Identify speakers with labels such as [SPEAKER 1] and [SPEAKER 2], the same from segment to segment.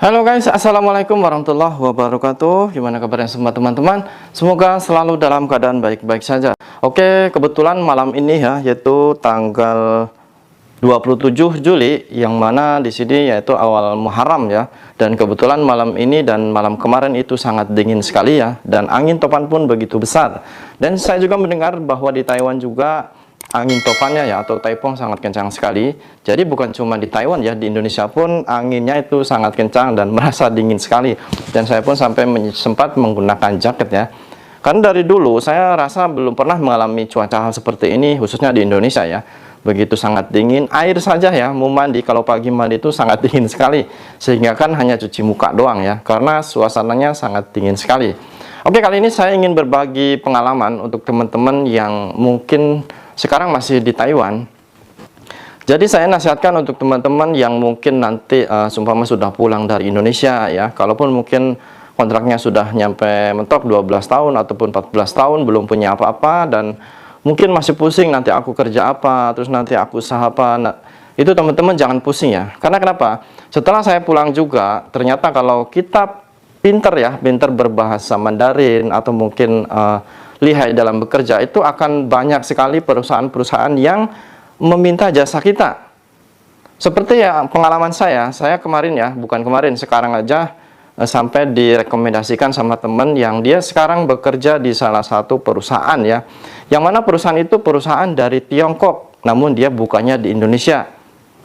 [SPEAKER 1] Halo guys, assalamualaikum warahmatullahi wabarakatuh. Gimana kabarnya semua teman-teman? Semoga selalu dalam keadaan baik-baik saja. Oke, kebetulan malam ini ya, yaitu tanggal 27 Juli, yang mana di sini yaitu awal Muharram ya. Dan kebetulan malam ini dan malam kemarin itu sangat dingin sekali ya, dan angin topan pun begitu besar. Dan saya juga mendengar bahwa di Taiwan juga angin topannya ya atau taifun sangat kencang sekali. Jadi bukan cuma di Taiwan ya, di Indonesia pun anginnya itu sangat kencang dan merasa dingin sekali. Dan saya pun sampai sempat menggunakan jaket ya. Karena dari dulu saya rasa belum pernah mengalami cuaca hal seperti ini, khususnya di Indonesia ya. Begitu sangat dingin, air saja ya, mau mandi, kalau pagi mandi itu sangat dingin sekali. Sehingga kan hanya cuci muka doang ya, karena suasananya sangat dingin sekali. Oke, kali ini saya ingin berbagi pengalaman untuk teman-teman yang mungkin sekarang masih di Taiwan. Jadi saya nasihatkan untuk teman-teman yang mungkin nanti seumpama sudah pulang dari Indonesia ya, kalaupun mungkin kontraknya sudah nyampe mentok 12 tahun ataupun 14 tahun belum punya apa-apa dan mungkin masih pusing nanti aku kerja apa, terus nanti aku usaha apa. Nah, itu teman-teman jangan pusing ya. Karena kenapa? Setelah saya pulang juga, ternyata kalau kita pinter ya, pinter berbahasa Mandarin atau mungkin lihai dalam bekerja, itu akan banyak sekali perusahaan-perusahaan yang meminta jasa kita. Seperti ya pengalaman saya kemarin ya, bukan kemarin, sekarang aja sampai direkomendasikan sama teman yang dia sekarang bekerja di salah satu perusahaan ya, yang mana perusahaan itu perusahaan dari Tiongkok, namun dia bukannya di Indonesia.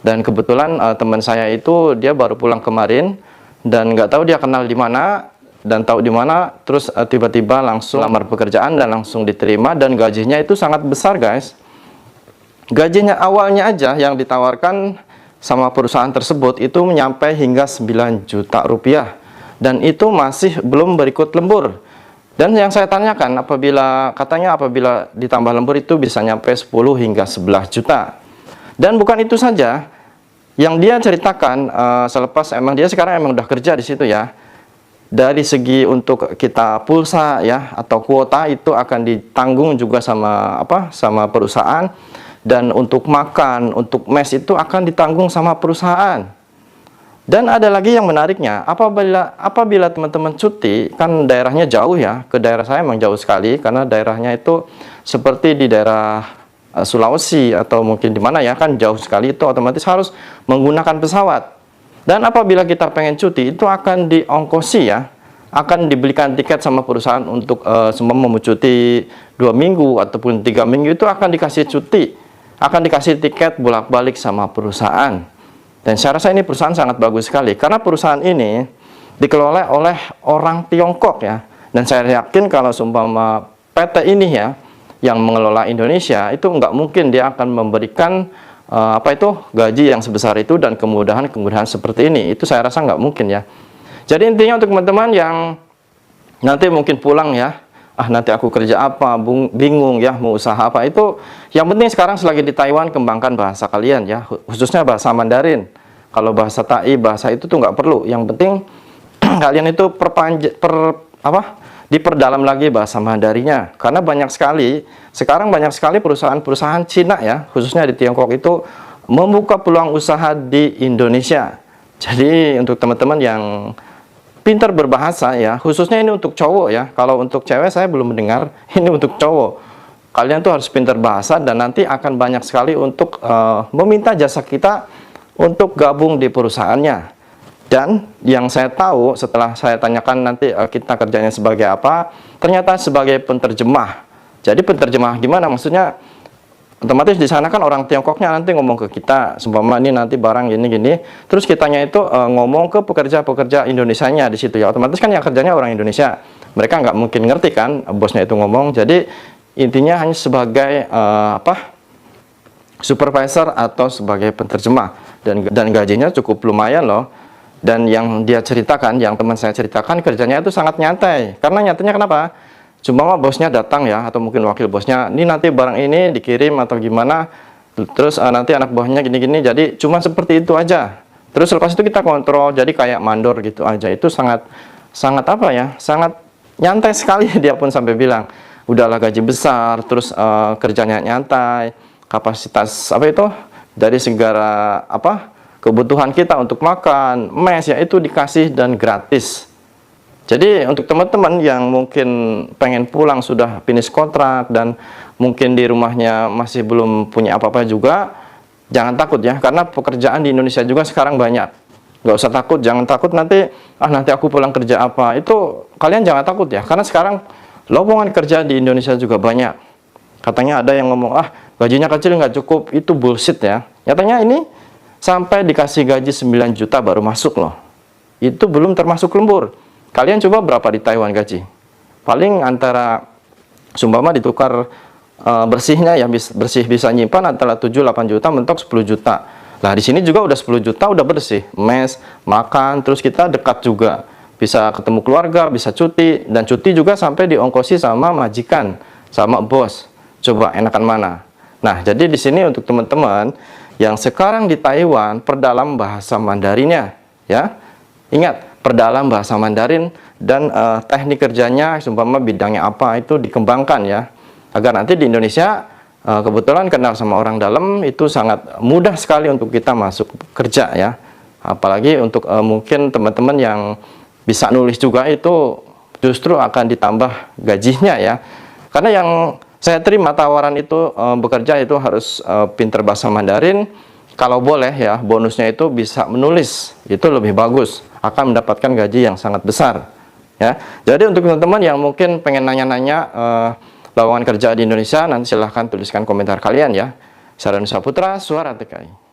[SPEAKER 1] Dan kebetulan teman saya itu dia baru pulang kemarin dan nggak tahu dia kenal di mana dan tahu di mana, terus tiba-tiba langsung lamar pekerjaan dan langsung diterima, dan gajinya itu sangat besar guys. Gajinya awalnya aja yang ditawarkan sama perusahaan tersebut itu menyampe hingga 9 juta rupiah, dan itu masih belum berikut lembur. Dan yang saya tanyakan, katanya apabila ditambah lembur itu bisa nyampe 10 hingga 11 juta. Dan bukan itu saja yang dia ceritakan, selepas dia sekarang emang udah kerja di situ ya. Dari segi untuk kita pulsa ya atau kuota itu akan ditanggung juga sama perusahaan, dan untuk makan, untuk mes itu akan ditanggung sama perusahaan. Dan ada lagi yang menariknya, apabila teman-teman cuti, kan daerahnya jauh ya, ke daerah saya memang jauh sekali karena daerahnya itu seperti di daerah Sulawesi atau mungkin di mana ya, kan jauh sekali, itu otomatis harus menggunakan pesawat. Dan apabila kita pengen cuti, itu akan diongkosi ya, akan dibelikan tiket sama perusahaan untuk semua mau cuti 2 minggu ataupun 3 minggu, itu akan dikasih cuti, akan dikasih tiket bolak-balik sama perusahaan. Dan saya rasa ini perusahaan sangat bagus sekali, karena perusahaan ini dikelola oleh orang Tiongkok ya. Dan saya yakin kalau seumpama PT ini ya, yang mengelola Indonesia, itu nggak mungkin dia akan memberikan gaji yang sebesar itu dan kemudahan-kemudahan seperti ini. Itu saya rasa nggak mungkin ya. Jadi intinya untuk teman-teman yang nanti mungkin pulang ya, nanti aku kerja apa, bingung ya mau usaha apa, itu yang penting sekarang selagi di Taiwan kembangkan bahasa kalian ya, khususnya bahasa Mandarin. Kalau bahasa Tai, bahasa itu tuh nggak perlu. Yang penting kalian itu diperdalam lagi bahasa Mandarinnya, karena sekarang banyak sekali perusahaan-perusahaan Cina ya, khususnya di Tiongkok itu membuka peluang usaha di Indonesia. Jadi untuk teman-teman yang pintar berbahasa ya, khususnya ini untuk cowok ya, kalau untuk cewek saya belum mendengar, ini untuk cowok. Kalian tuh harus pintar bahasa dan nanti akan banyak sekali untuk meminta jasa kita untuk gabung di perusahaannya. Dan yang saya tahu setelah saya tanyakan nanti kita kerjanya sebagai apa, ternyata sebagai penterjemah. Jadi penterjemah gimana? Maksudnya otomatis di sana kan orang Tiongkoknya nanti ngomong ke kita, seumpama ini nanti barang gini-gini, terus kitanya itu ngomong ke pekerja-pekerja Indonesianya di situ ya. Otomatis kan yang kerjanya orang Indonesia, mereka nggak mungkin ngerti kan bosnya itu ngomong. Jadi intinya hanya sebagai supervisor atau sebagai penterjemah, dan gajinya cukup lumayan loh. Dan yang dia ceritakan, yang teman saya ceritakan, kerjanya itu sangat nyantai. Karena nyatanya kenapa? Cuma bosnya datang ya, atau mungkin wakil bosnya, ini nanti barang ini dikirim atau gimana, terus nanti anak buahnya gini-gini, jadi cuma seperti itu aja. Terus lepas itu kita kontrol, jadi kayak mandor gitu aja. Itu sangat sangat nyantai sekali. Dia pun sampai bilang, udahlah gaji besar, terus kerjanya nyantai, kapasitas dari segala kebutuhan kita untuk makan, mes ya itu dikasih dan gratis. Jadi untuk teman-teman yang mungkin pengen pulang sudah finish kontrak dan mungkin di rumahnya masih belum punya apa-apa juga, jangan takut ya, karena pekerjaan di Indonesia juga sekarang banyak. Nggak usah takut, jangan takut nanti aku pulang kerja apa. Itu kalian jangan takut ya, karena sekarang lowongan kerja di Indonesia juga banyak. Katanya ada yang ngomong, gajinya kecil nggak cukup, itu bullshit ya. Nyatanya ini sampai dikasih gaji 9 juta baru masuk loh. Itu belum termasuk lembur. Kalian coba berapa di Taiwan gaji? Paling antara sumpama ditukar bersihnya ya, bersih bisa nyimpan antara 7-8 juta mentok 10 juta. Lah di sini juga udah 10 juta udah bersih, mes, makan, terus kita dekat juga. Bisa ketemu keluarga, bisa cuti, dan cuti juga sampai diongkosi sama majikan, sama bos. Coba enakan mana? Nah, jadi di sini untuk teman-teman yang sekarang di Taiwan, perdalam bahasa Mandarinnya ya. Ingat, perdalam bahasa Mandarin dan teknik kerjanya, seumpama bidangnya apa itu dikembangkan ya, agar nanti di Indonesia kebetulan kenal sama orang dalam itu sangat mudah sekali untuk kita masuk kerja ya. Apalagi untuk mungkin teman-teman yang bisa nulis juga itu justru akan ditambah gajinya ya, karena yang saya terima tawaran itu bekerja itu harus pinter bahasa Mandarin. Kalau boleh ya, bonusnya itu bisa menulis, itu lebih bagus, akan mendapatkan gaji yang sangat besar ya. Jadi untuk teman-teman yang mungkin pengen nanya-nanya lowongan kerja di Indonesia, nanti silahkan tuliskan komentar kalian ya. Saya Saputra, Suara TKI.